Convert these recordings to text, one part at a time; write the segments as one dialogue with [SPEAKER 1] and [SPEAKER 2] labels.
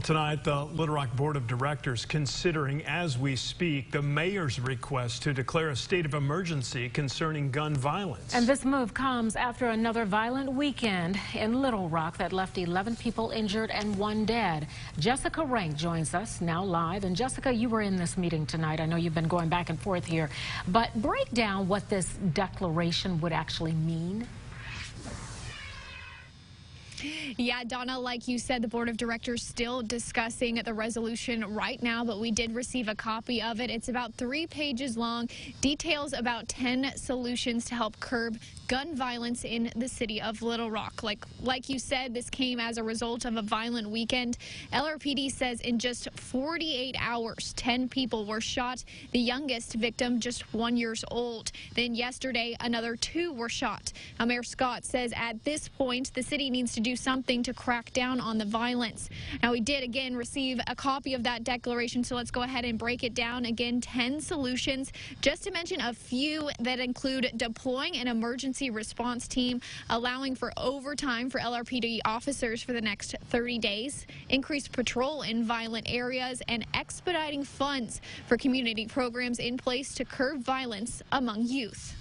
[SPEAKER 1] Tonight, the Little Rock Board of Directors considering, as we speak, the mayor's request to declare a state of emergency concerning gun violence.
[SPEAKER 2] And this move comes after another violent weekend in Little Rock that left 11 people injured and 1 dead. Jessica Rank joins us now live. And Jessica, you were in this meeting tonight. I know you've been going back and forth here, but break down what this declaration would actually mean.
[SPEAKER 3] Yeah, Donna, like you said, the board of directors still discussing the resolution right now, but we did receive a copy of it. It's about 3 pages long, details about 10 solutions to help curb gun violence in the city of Little Rock. Like you said, this came as a result of a violent weekend. LRPD says in just 48 hours, 10 people were shot, the youngest victim just 1 year old. Then yesterday, another 2 were shot. Now, Mayor Scott says at this point, the city needs to do something to crack down on the violence. Now, we did again receive a copy of that declaration, so let's go ahead and break it down. Again, 10 solutions, just to mention a few that include deploying an emergency response team, allowing for overtime for LRPD officers for the next 30 days, increased patrol in violent areas, and expediting funds for community programs in place to curb violence among youth.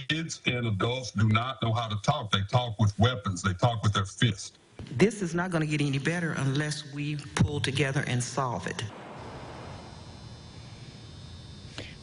[SPEAKER 4] Kids and adults do not know how to talk. They talk with weapons. They talk with their fists.
[SPEAKER 5] This is not going to get any better unless we pull together and solve it.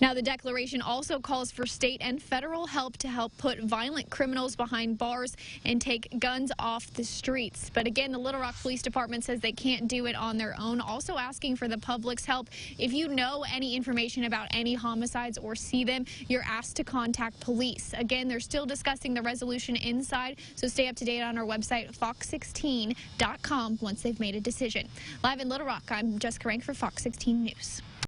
[SPEAKER 3] Now, the declaration also calls for state and federal help to help put violent criminals behind bars and take guns off the streets. But again, the Little Rock Police Department says they can't do it on their own, also asking for the public's help. If you know any information about any homicides or see them, you're asked to contact police. Again, they're still discussing the resolution inside, so stay up to date on our website, fox16.com, once they've made a decision. Live in Little Rock, I'm Jessica Rank for Fox 16 News.